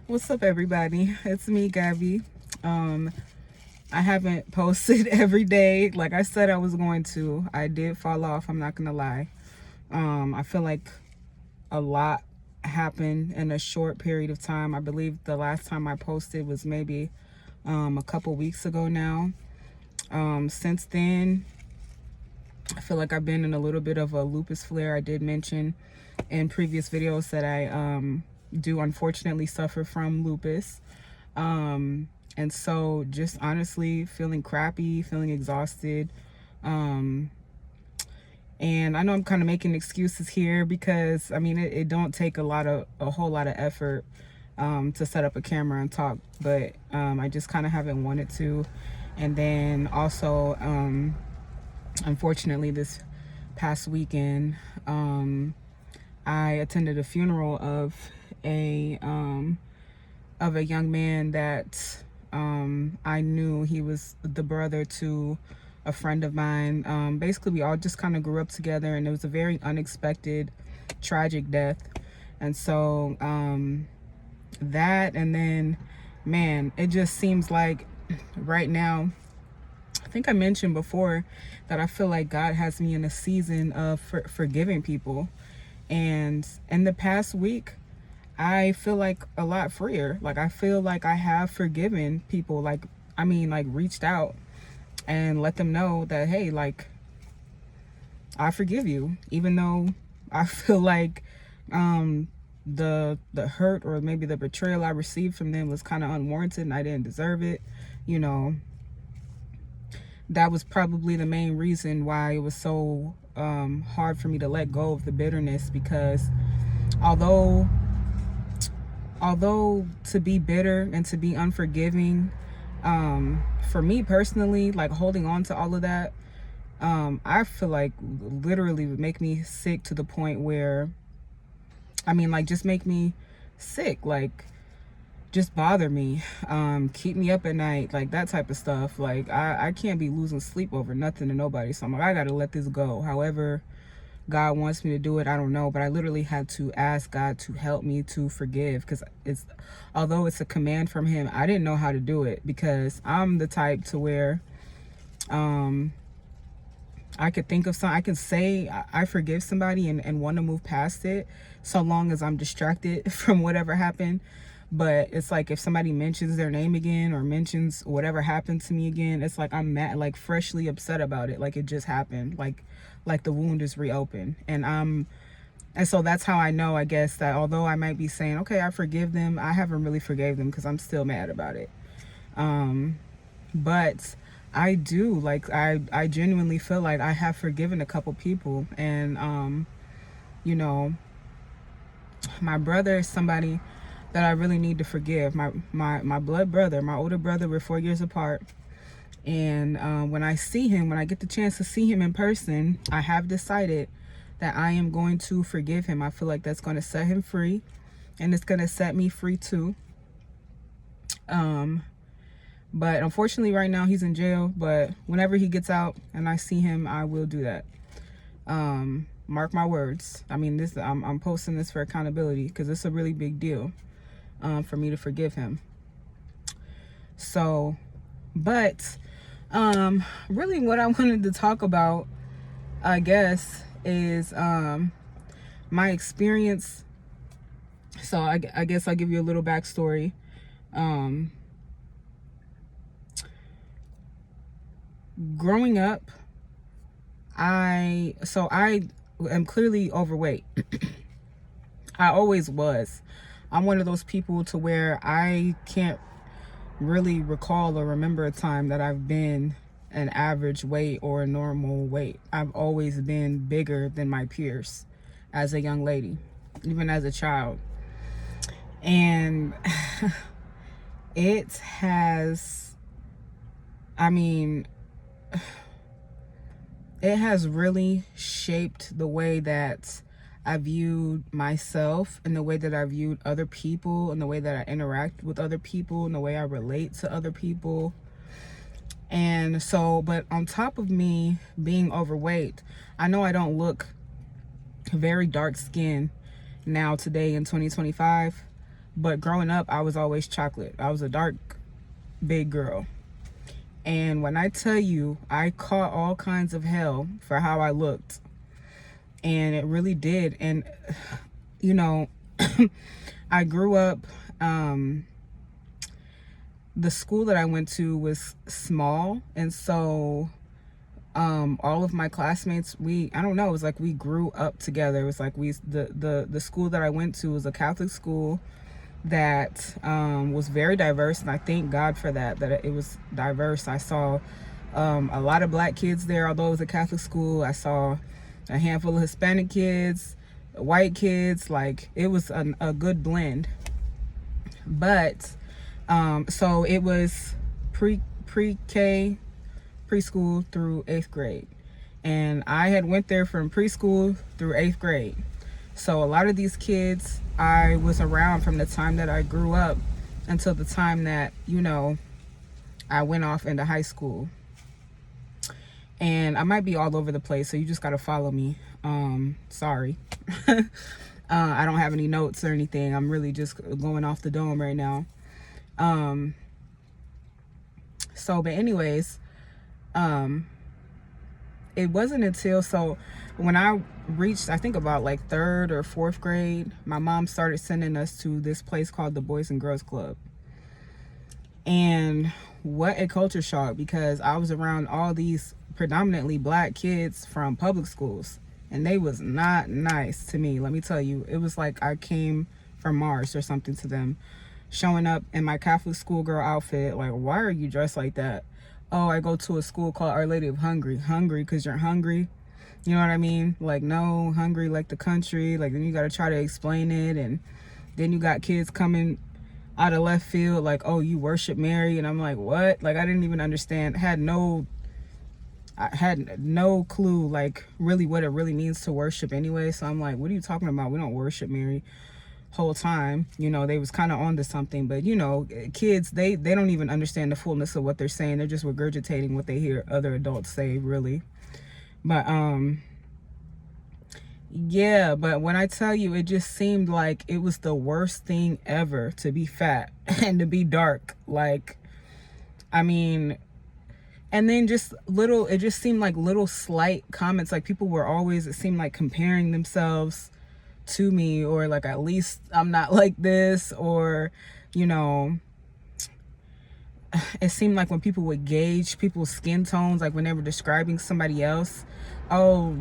What's up, everybody? It's me, Gabby. I haven't posted every day like I said I was going to. I did fall off, I'm not gonna lie. I feel like a lot happened in a short period of time. I believe the last time I posted was maybe a couple weeks ago now. Since then, I feel like I've been in a little bit of a lupus flare. I did mention in previous videos that I do unfortunately suffer from lupus. And so just honestly feeling crappy, feeling exhausted. And I know I'm kind of making excuses here because I mean, it don't take a whole lot of effort to set up a camera and talk, but I just kind of haven't wanted to. And then also, unfortunately, this past weekend, I attended a funeral of a young man that I knew. He was the brother to a friend of mine. Basically, we all just kind of grew up together, and it was a very unexpected, tragic death. And so that, and then, man, it just seems like right now, I think I mentioned before that I feel like God has me in a season of forgiving people. And in the past week, I feel like a lot freer. Like, I feel like I have forgiven people. Like, I mean, like, reached out and let them know that, hey, like, I forgive you, even though I feel like the hurt or maybe the betrayal I received from them was kind of unwarranted and I didn't deserve it. You know, that was probably the main reason why it was so hard for me to let go of the bitterness, because although to be bitter and to be unforgiving, for me personally, like, holding on to all of that, I feel like literally would make me sick, to the point where, I mean, like, just make me sick, like, just bother me, keep me up at night, like that type of stuff. Like, I can't be losing sleep over nothing to nobody. So I'm like, I gotta let this go. However God wants me to do it, I don't know, but I literally had to ask God to help me to forgive, because although it's a command from him, I didn't know how to do it, because I'm the type to where I could think of something, I can say I forgive somebody and want to move past it, so long as I'm distracted from whatever happened. But it's like, if somebody mentions their name again or mentions whatever happened to me again, it's like I'm mad, like freshly upset about it, like it just happened, like the wound is reopened. And so that's how I know, I guess, that although I might be saying, okay, I forgive them, I haven't really forgave them, because I'm still mad about it. But I do, like, I genuinely feel like I have forgiven a couple people. And you know, my brother is somebody that I really need to forgive. My blood brother, my older brother, we're 4 years apart. And when I get the chance to see him in person, I have decided that I am going to forgive him. I feel like that's going to set him free, and it's going to set me free too. But unfortunately right now he's in jail, but whenever he gets out and I see him, I will do that. Mark my words. I mean, I'm posting this for accountability, because it's a really big deal for me to forgive him. So, but really what I wanted to talk about, I guess, is my experience. So I guess I'll give you a little backstory. Growing up, I am clearly overweight. I always was. I'm one of those people to where I can't really recall or remember a time that I've been an average weight or a normal weight. I've always been bigger than my peers as a young lady, even as a child. And it has, I mean, it has really shaped the way that I viewed myself, and the way that I viewed other people, and the way that I interact with other people, and the way I relate to other people. And so, but on top of me being overweight, I know I don't look very dark skinned now today in 2025. But growing up, I was always chocolate. I was a dark, big girl. And when I tell you, I caught all kinds of hell for how I looked. And it really did. And, you know, I grew up, the school that I went to was small. And so all of my classmates, I don't know, it was like we grew up together. It was like the school that I went to was a Catholic school that was very diverse, and I thank God for that it was diverse. I saw a lot of black kids there, although it was a Catholic school. I saw a handful of Hispanic kids, white kids, like it was a good blend. But so it was pre-K, preschool through 8th grade, and I had went there from preschool through 8th grade. So a lot of these kids I was around from the time that I grew up until the time that, you know, I went off into high school. And I might be all over the place, so you just got to follow me. Sorry. I don't have any notes or anything. I'm really just going off the dome right now. But anyways, it wasn't until, when I reached, I think about like 3rd or 4th grade, my mom started sending us to this place called the Boys and Girls Club. And what a culture shock, because I was around all these predominantly black kids from public schools, and they was not nice to me. Let me tell you, it was like I came from Mars or something to them. Showing up in my Catholic schoolgirl outfit, like, why are you dressed like that? Oh, I go to a school called Our Lady of Hungry. Hungry because you're hungry. You know what I mean? Like, no, hungry like the country. Like, then you got to try to explain it. And then you got kids coming out of left field like, oh, you worship Mary. And I'm like, what? Like, I didn't even understand. I had no clue, like, really what it really means to worship anyway. So I'm like, what are you talking about? We don't worship Mary. Whole time, you know, they was kind of on to something. But, you know, kids, they don't even understand the fullness of what they're saying. They're just regurgitating what they hear other adults say, really. But yeah, but when I tell you, it just seemed like it was the worst thing ever to be fat and to be dark. Like, I mean, and then it just seemed like little slight comments. Like, people were always, it seemed like, comparing themselves to me, or like, at least I'm not like this, or, you know, it seemed like when people would gauge people's skin tones, like when they were describing somebody else, oh,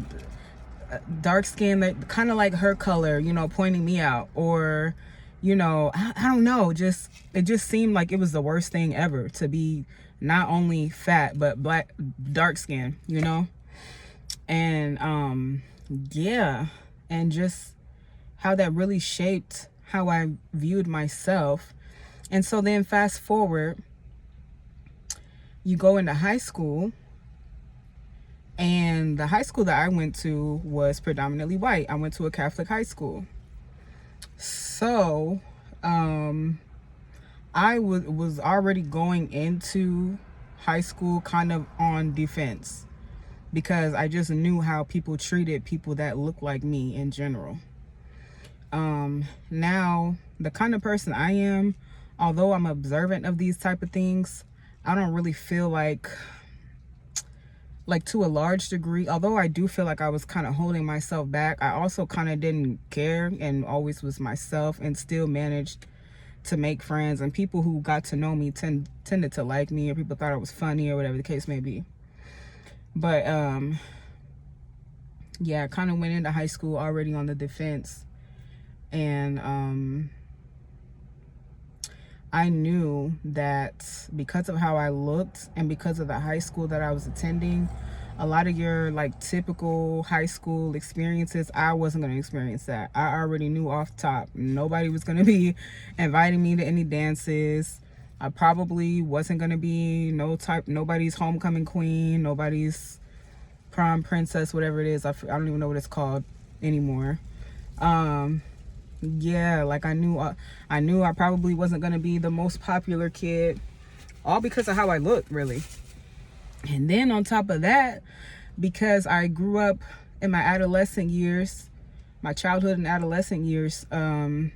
dark skin, that kind of like her color, you know, pointing me out, or, you know, I don't know, it just seemed like it was the worst thing ever to be not only fat but dark skin, you know. And yeah, and just how that really shaped how I viewed myself. And so then fast forward, you go into high school, and the high school that I went to was predominantly white. I went to a Catholic high school. So I was already going into high school kind of on defense, because I just knew how people treated people that looked like me in general. Now, the kind of person I am, although I'm observant of these type of things, I don't really feel like to a large degree, although I do feel like I was kind of holding myself back, I also kind of didn't care and always was myself, and still managed to make friends, and people who got to know me tended to like me, or people thought I was funny, or whatever the case may be. But yeah, I kind of went into high school already on the defense. And I knew that because of how I looked and because of the high school that I was attending, a lot of your like typical high school experiences, I wasn't going to experience that. I already knew off top, nobody was going to be inviting me to any dances. I probably wasn't going to be nobody's homecoming queen, nobody's prom princess, whatever it is. I don't even know what it's called anymore. Yeah, like I knew I probably wasn't going to be the most popular kid, all because of how I looked, really. And then on top of that, because I grew up in my adolescent years, my childhood and adolescent years, and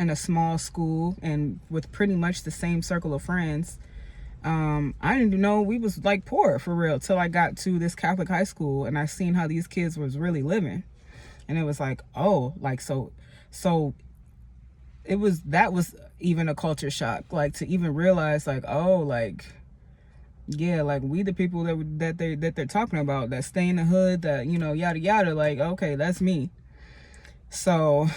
in a small school and with pretty much the same circle of friends. I didn't even know we was like poor for real till I got to this Catholic high school and I seen how these kids was really living. And it was like, oh, like, so that was even a culture shock, like to even realize like, oh, like, yeah, like we the people that they're talking about, that stay in the hood, that, you know, yada yada, like, okay, that's me. So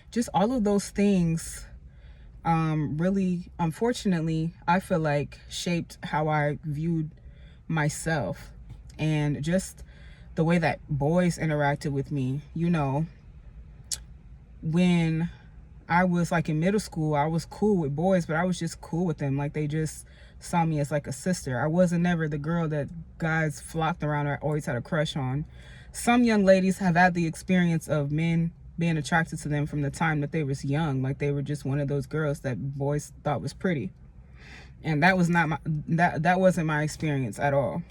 just all of those things really, unfortunately, I feel like shaped how I viewed myself, and just the way that boys interacted with me. You know, when I was like in middle school, I was cool with boys, but I was just cool with them. Like they just saw me as like a sister. I wasn't never the girl that guys flocked around or always had a crush on. Some young ladies have had the experience of men being attracted to them from the time that they was young. Like they were just one of those girls that boys thought was pretty. And that was not my, that wasn't my experience at all.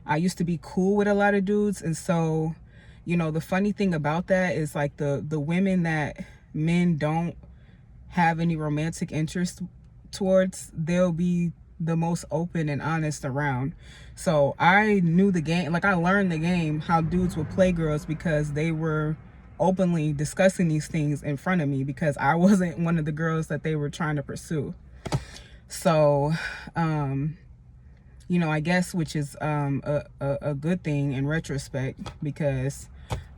I used to be cool with a lot of dudes, and so, you know, the funny thing about that is like the women that men don't have any romantic interest towards, they'll be the most open and honest around. So I knew the game, like I learned the game, how dudes would play girls, because they were openly discussing these things in front of me, because I wasn't one of the girls that they were trying to pursue. So you know, I guess, which is a good thing in retrospect, because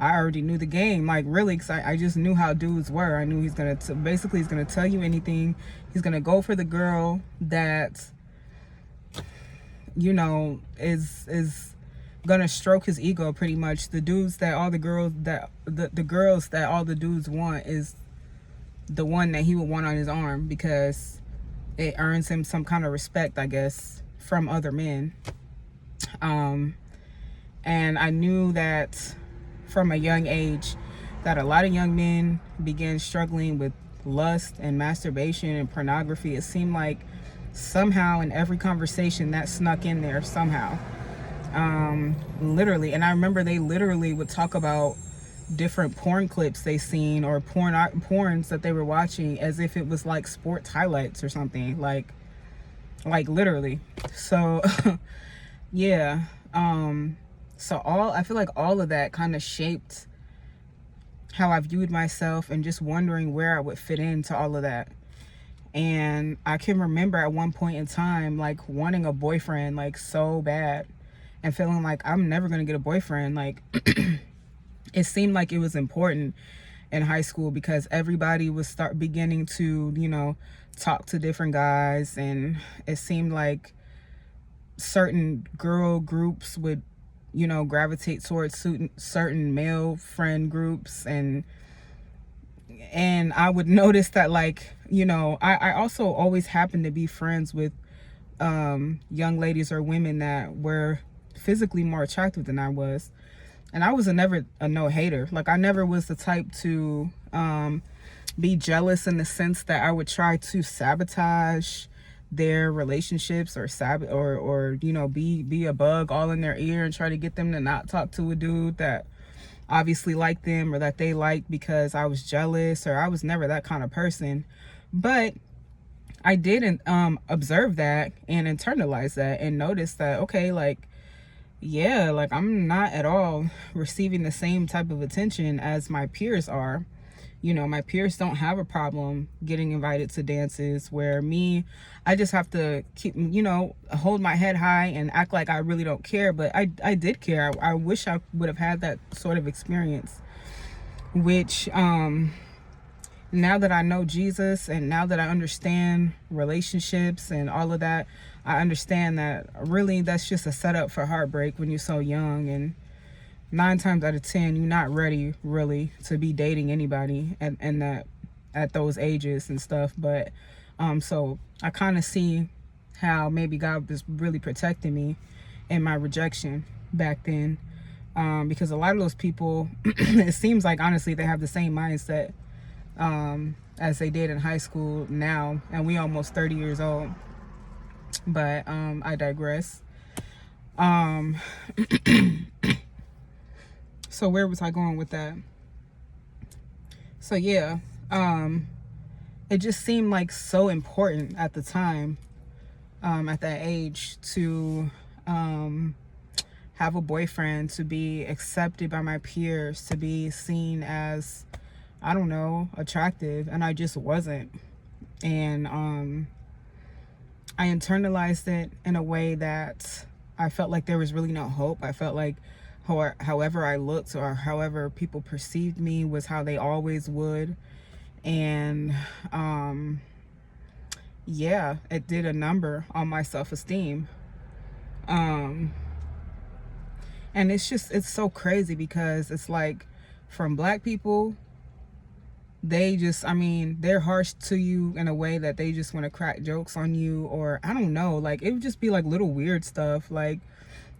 I already knew the game, like really, because I just knew how dudes were. I knew he's gonna basically he's gonna tell you anything. He's gonna go for the girl that, you know, is gonna stroke his ego pretty much. The dudes that all the girls that the girls that all the dudes want is the one that he would want on his arm, because it earns him some kind of respect, I guess, from other men. And I knew that from a young age that a lot of young men began struggling with lust and masturbation and pornography. It seemed like somehow in every conversation that snuck in there somehow. Literally. And I remember they literally would talk about different porn clips they seen, or porns that they were watching, as if it was like sports highlights or something, like literally. So yeah. So I feel like all of that kind of shaped how I viewed myself, and just wondering where I would fit into all of that. And I can remember at one point in time, like wanting a boyfriend like so bad, and feeling like I'm never gonna get a boyfriend. Like it seemed like it was important in high school, because everybody was beginning to, you know, talk to different guys, and it seemed like certain girl groups would, you know, gravitate towards certain male friend groups, and I would notice that, like, you know, I also always happened to be friends with young ladies or women that were physically more attractive than I was. And I was never a no hater. Like I never was the type to be jealous, in the sense that I would try to sabotage their relationships, or you know, be a bug all in their ear and try to get them to not talk to a dude that obviously liked them, or that they liked, because I was jealous. Or I was never that kind of person. But I did observe that and internalize that, and notice that, okay, like, yeah, like I'm not at all receiving the same type of attention as my peers are. You know, my peers don't have a problem getting invited to dances, where me, I just have to keep, you know, hold my head high and act like I really don't care. But I did care. I wish I would have had that sort of experience, which now that I know Jesus, and now that I understand relationships and all of that, I understand that really that's just a setup for heartbreak when you're so young. And 9 times out of 10, you're not ready really to be dating anybody at those ages and stuff. But so I kind of see how maybe God was really protecting me in my rejection back then, because a lot of those people, it seems like, honestly, they have the same mindset as they did in high school now, and we almost 30 years old. But I digress. So where was I going with that? So yeah, it just seemed like so important at the time, at that age, to have a boyfriend, to be accepted by my peers, to be seen as, I don't know, attractive, and I just wasn't. And I internalized it in a way that I felt like there was really no hope. I felt like however I looked or however people perceived me was how they always would. And yeah, it did a number on my self-esteem. And it's so crazy because it's like, from Black people, they just, I mean, they're harsh to you in a way that they just want to crack jokes on you, or I don't know, like it would just be like little weird stuff, like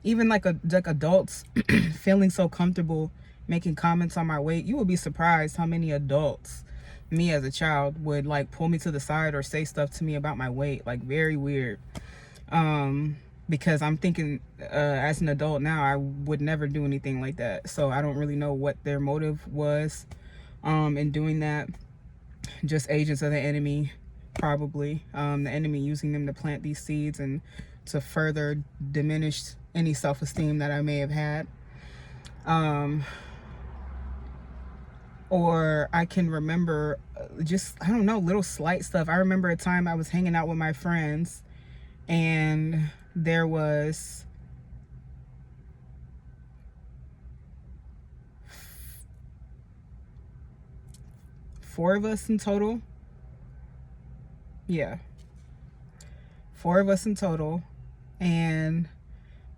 even like adults feeling so comfortable making comments on my weight. You would be surprised how many adults, me as a child, would like pull me to the side or say stuff to me about my weight, like very weird. Because I'm thinking, as an adult now, I would never do anything like that. So I don't really know what their motive was in doing that. Just agents of the enemy, probably. The enemy using them to plant these seeds and to further diminish any self-esteem that I may have had. Or I can remember just, I don't know, little slight stuff. I remember a time I was hanging out with my friends, and there was four of us in total. Yeah, 4 of us in total. And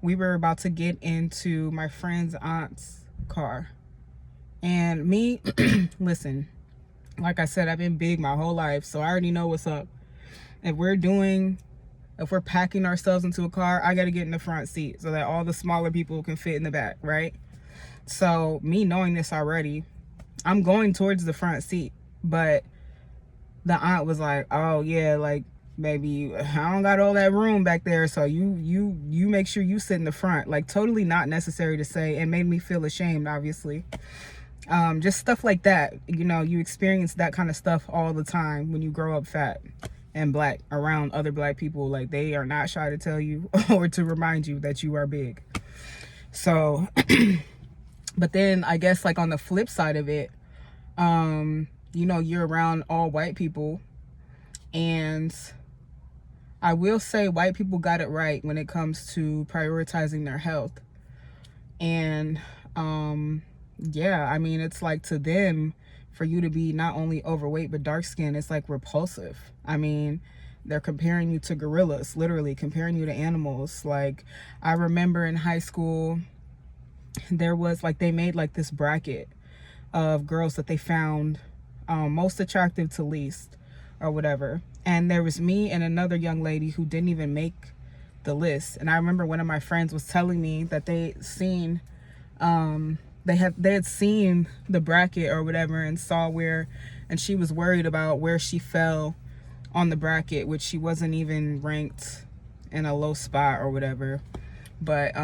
we were about to get into my friend's aunt's car. And me, listen, like I said, I've been big my whole life, so I already know what's up. If we're packing ourselves into a car, I got to get in the front seat so that all the smaller people can fit in the back, right? So me knowing this already, I'm going towards the front seat, but the aunt was like, oh yeah, like, baby, I don't got all that room back there, so you make sure you sit in the front. Like, totally not necessary to say, and made me feel ashamed, obviously. Just stuff like that. You know, you experience that kind of stuff all the time when you grow up fat and Black around other Black people. Like, they are not shy to tell you or to remind you that you are big. So but then I guess, like, on the flip side of it, you know, you're around all white people, and I will say white people got it right when it comes to prioritizing their health. And yeah, I mean, it's like, to them, for you to be not only overweight but dark skinned, it's like repulsive. I mean, they're comparing you to gorillas, literally comparing you to animals. Like, I remember in high school, there was like, they made like this bracket of girls that they found most attractive to least, or whatever. And there was me and another young lady who didn't even make the list. And I remember one of my friends was telling me that they seen they had seen the bracket or whatever, and saw where, and she was worried about where she fell on the bracket, which she wasn't even ranked in a low spot or whatever. But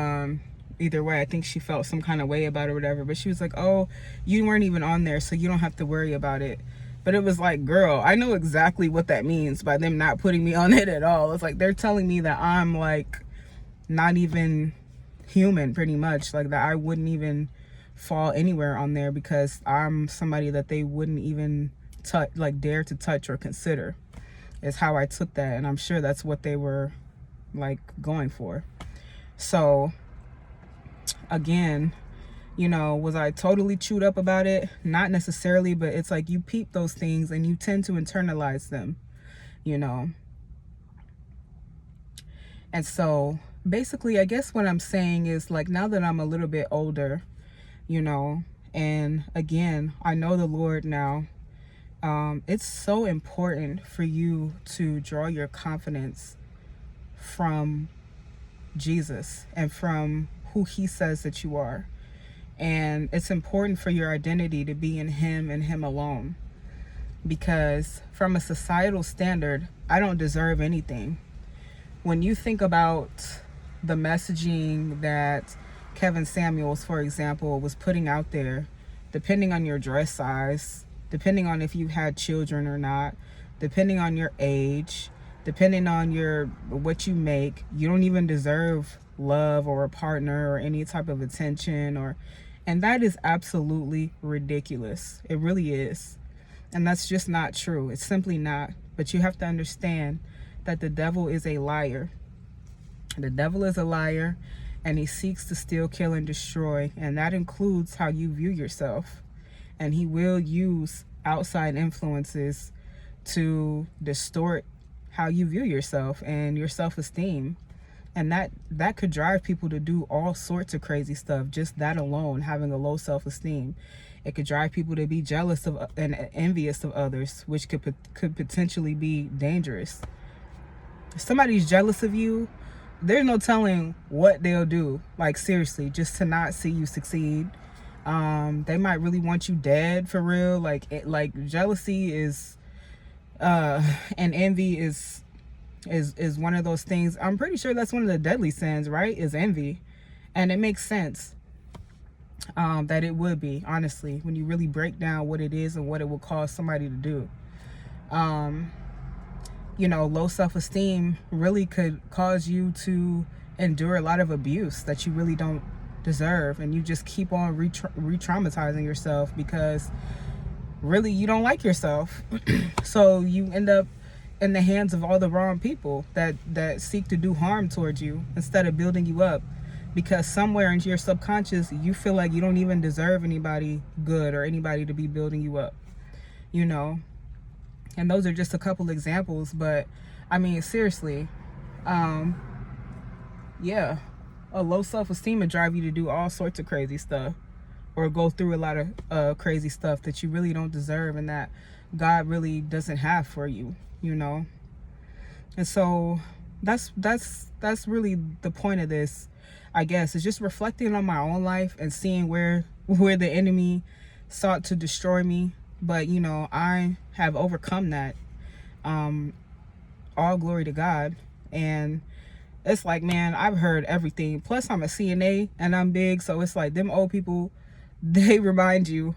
either way, I think she felt some kind of way about it or whatever. But she was like, oh, you weren't even on there, so you don't have to worry about it. But it was like, girl, I know exactly what that means by them not putting me on it at all. It's like they're telling me that I'm like not even human, pretty much, like that I wouldn't even fall anywhere on there because I'm somebody that they wouldn't even touch, like dare to touch or consider, is how I took that. And I'm sure that's what they were like going for. So again, you know, was I totally chewed up about it? Not necessarily, but it's like you peep those things and you tend to internalize them, you know. And so basically, I guess what I'm saying is, like, now that I'm a little bit older, you know, and again, I know the Lord now, it's so important for you to draw your confidence from Jesus and from who he says that you are. And it's important for your identity to be in him and him alone. Because from a societal standard, I don't deserve anything. When you think about the messaging that Kevin Samuels, for example, was putting out there, depending on your dress size, depending on if you've had children or not, depending on your age, depending on what you make. You don't even deserve love or a partner or any type of attention, and that is absolutely ridiculous. It really is. And that's just not true. It's simply not. But you have to understand that the devil is a liar. The devil is a liar, and he seeks to steal, kill, and destroy. And that includes how you view yourself. And he will use outside influences to distort how you view yourself and your self-esteem. And that could drive people to do all sorts of crazy stuff. Just that alone, having a low self-esteem. It could drive people to be jealous of and envious of others, which could potentially be dangerous. If somebody's jealous of you, there's no telling what they'll do. Like, seriously, just to not see you succeed. They might really want you dead, for real. Like jealousy is and envy is one of those things. I'm pretty sure that's one of the deadly sins, right? Is envy. And it makes sense that it would be, honestly, when you really break down what it is and what it will cause somebody to do. Low self-esteem really could cause you to endure a lot of abuse that you really don't deserve, and you just keep on re-traumatizing yourself because really you don't like yourself. So you end up in the hands of all the wrong people that seek to do harm towards you instead of building you up, because somewhere into your subconscious you feel like you don't even deserve anybody good or anybody to be building you up, and those are just a couple examples. But I mean, seriously, yeah, a low self-esteem would drive you to do all sorts of crazy stuff, or go through a lot of crazy stuff that you really don't deserve and that God really doesn't have for you, And so that's really the point of this, I guess, is just reflecting on my own life and seeing where the enemy sought to destroy me. But I have overcome that. All glory to God. And it's like, man, I've heard everything. Plus I'm a CNA and I'm big, so it's like them old people, they remind you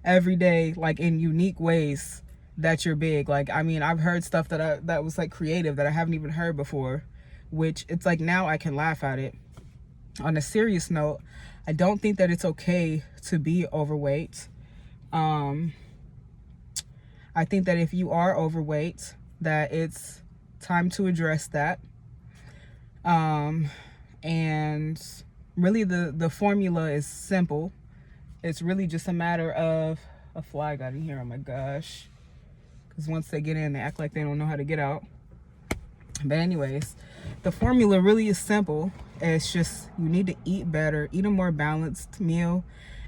every day, like in unique ways, that you're big. Like, I mean, I've heard stuff that was like creative that I haven't even heard before, which it's like now I can laugh at it. On a serious note, I don't think that it's okay to be overweight. I think that if you are overweight, that it's time to address that. And really the formula is simple. It's really just a matter of a fly got in here. Oh my gosh. Because once they get in, they act like they don't know how to get out. But anyways, the formula really is simple. It's just you need to eat better, eat a more balanced meal,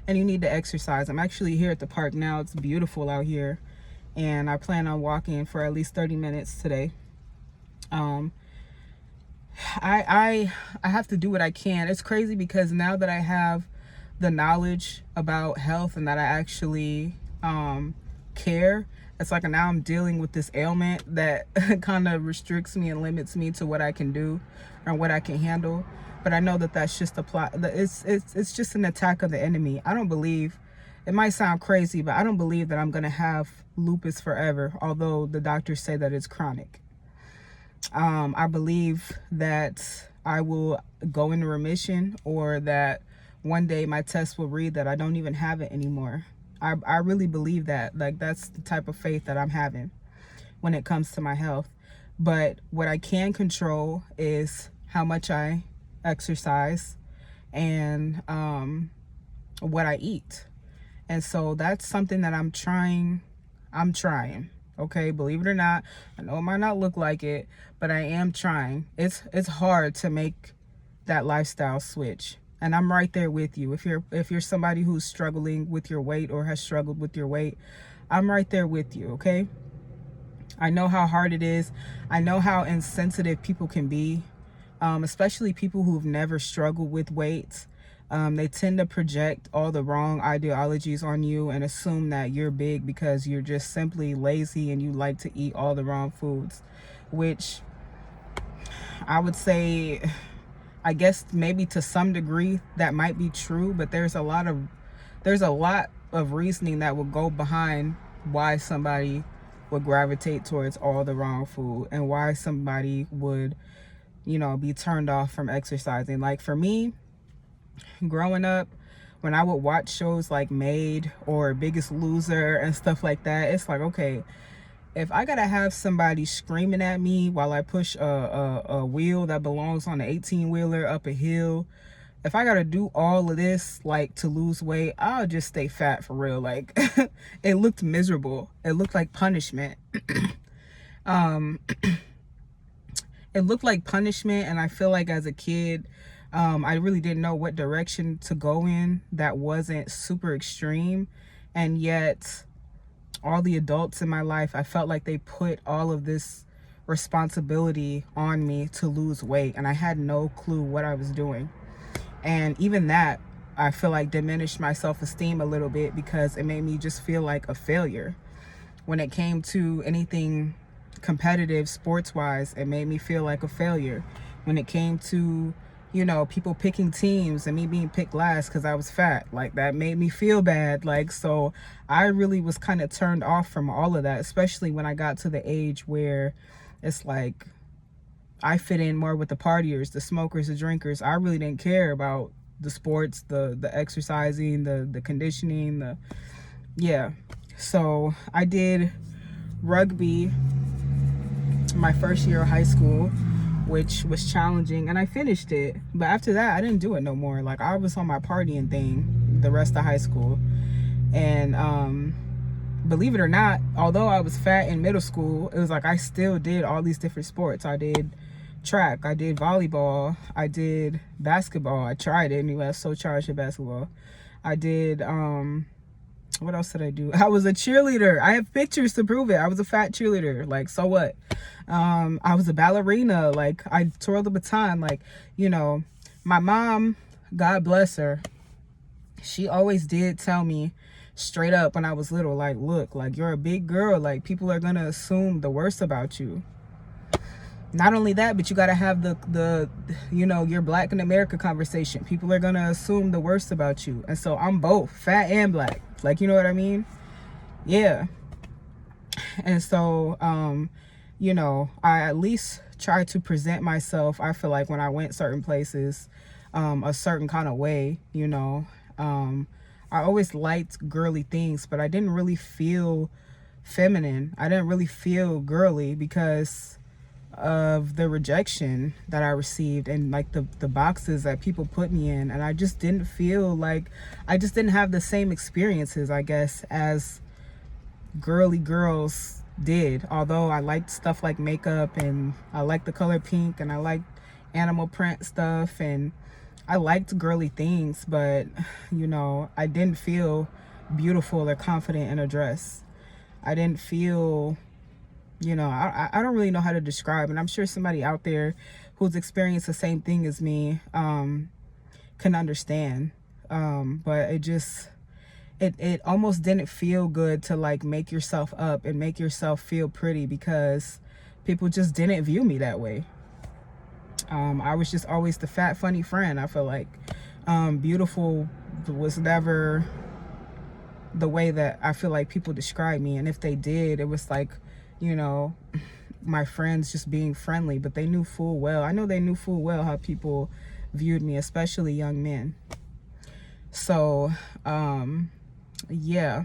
and you need to exercise. I'm actually here at the park now. It's beautiful out here, and I plan on walking for at least 30 minutes today. I have to do what I can. It's crazy because now that I have the knowledge about health and that I actually care, it's like now I'm dealing with this ailment that kind of restricts me and limits me to what I can do or what I can handle. But I know that that's just a plot. It's just an attack of the enemy. I don't believe, it might sound crazy, but I don't believe that I'm going to have lupus forever, although the doctors say that it's chronic. I believe that I will go into remission, or that one day my test will read that I don't even have it anymore. I really believe that. Like, that's the type of faith that I'm having when it comes to my health. But what I can control is how much I exercise and what I eat. And so that's something that I'm trying. Okay, believe it or not, I know it might not look like it, but I am trying. It's hard to make that lifestyle switch, and I'm right there with you. If you're somebody who's struggling with your weight or has struggled with your weight, I'm right there with you. Okay, I know how hard it is. I know how insensitive people can be, especially people who've never struggled with weight. They tend to project all the wrong ideologies on you and assume that you're big because you're just simply lazy and you like to eat all the wrong foods, which I would say, I guess maybe to some degree that might be true, but there's a lot of reasoning that will go behind why somebody would gravitate towards all the wrong food, and why somebody would, be turned off from exercising. Like for me, growing up, when I would watch shows like Made or Biggest Loser and stuff like that, it's like, okay, if I gotta have somebody screaming at me while I push a wheel that belongs on an 18-wheeler up a hill, if I gotta do all of this like to lose weight, I'll just stay fat for real. Like it looked miserable. It looked like punishment. um it looked like punishment, and I feel like as a kid, I really didn't know what direction to go in that wasn't super extreme. And yet all the adults in my life, I felt like they put all of this responsibility on me to lose weight, and I had no clue what I was doing. And even that, I feel like diminished my self-esteem a little bit, because it made me just feel like a failure. When it came to anything competitive sports-wise, it made me feel like a failure. When it came to, people picking teams and me being picked last because I was fat, like that made me feel bad. Like, so I really was kind of turned off from all of that, especially when I got to the age where it's like I fit in more with the partiers, the smokers, the drinkers. I really didn't care about the sports, the exercising, the conditioning, yeah. So I did rugby my first year of high school, which was challenging, and I finished it. But after that, I didn't do it no more. Like, I was on my partying thing the rest of high school. And believe it or not, although I was fat in middle school, it was like I still did all these different sports. I did track, I did volleyball, I did basketball. I tried it anyway. I was so charged at basketball. I did what else did I do? I was a cheerleader. I have pictures to prove it. I was a fat cheerleader. Like, so what? I was a ballerina. Like, I twirled the baton. Like, my mom, God bless her, she always did tell me straight up when I was little, like, look, like, you're a big girl. Like, people are gonna assume the worst about you. Not only that, but you got to have the your black in America conversation. People are going to assume the worst about you. And so I'm both fat and black. Like, you know what I mean? Yeah. And so, I at least try to present myself, I feel like, when I went certain places, a certain kind of way, I always liked girly things, but I didn't really feel feminine. I didn't really feel girly because of the rejection that I received, and like the boxes that people put me in. And I just didn't feel like, I just didn't have the same experiences, I guess, as girly girls did. Although I liked stuff like makeup, and I liked the color pink, and I liked animal print stuff, and I liked girly things, but I didn't feel beautiful or confident in a dress. I didn't feel, I don't really know how to describe, and I'm sure somebody out there who's experienced the same thing as me can understand. But it almost didn't feel good to like make yourself up and make yourself feel pretty, because people just didn't view me that way. I was just always the fat, funny friend. I feel like beautiful was never the way that I feel like people describe me. And if they did, it was like, my friends just being friendly, but they knew full well. I know they knew full well how people viewed me, especially young men. So, yeah.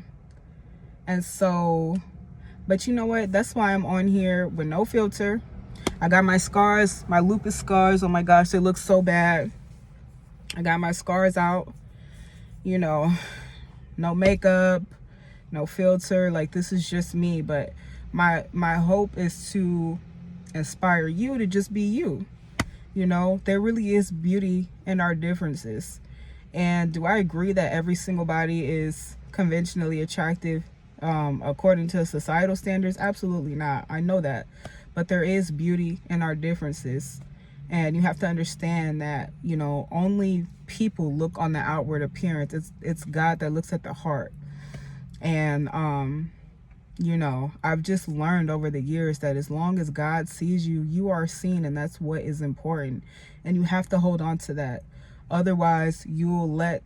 And so, but you know what? That's why I'm on here with no filter. I got my scars, my lupus scars. Oh my gosh, they look so bad. I got my scars out, no makeup, no filter. Like, this is just me. But my hope is to inspire you to just be you. There really is beauty in our differences. And do I agree that every single body is conventionally attractive according to societal standards? Absolutely not. I know that. But there is beauty in our differences. And you have to understand that, only people look on the outward appearance. It's God that looks at the heart. And I've just learned over the years that as long as God sees you, you are seen, and that's what is important. And you have to hold on to that. Otherwise, you will let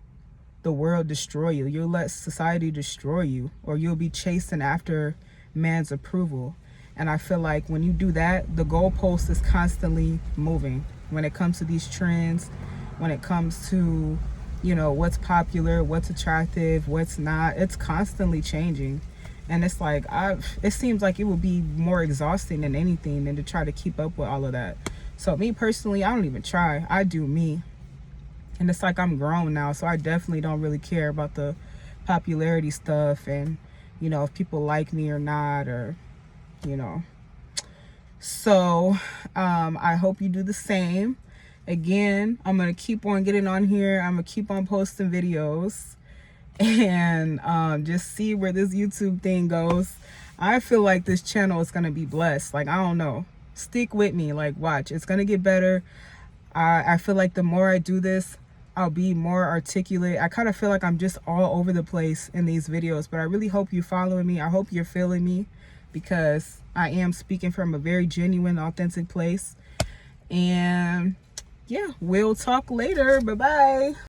the world destroy you. You'll let society destroy you, or you'll be chasing after man's approval. And I feel like when you do that, the goalpost is constantly moving when it comes to these trends, when it comes to, you know, what's popular, what's attractive, what's not. It's constantly changing. And it's like, it seems like it would be more exhausting than anything than to try to keep up with all of that. So me personally, I don't even try. I do me. And it's like I'm grown now, so I definitely don't really care about the popularity stuff and, you know, if people like me or not, or, you know. So I hope you do the same. Again, I'm going to keep on getting on here. I'm going to keep on posting videos and just see where this YouTube thing goes. I feel like this channel is going to be blessed. Like, I don't know. Stick with me. Like, watch. It's going to get better. I feel like the more I do this, I'll be more articulate. I kind of feel like I'm just all over the place in these videos, but I really hope you're following me. I hope you're feeling me, because I am speaking from a very genuine, authentic place. And yeah, we'll talk later. Bye-bye.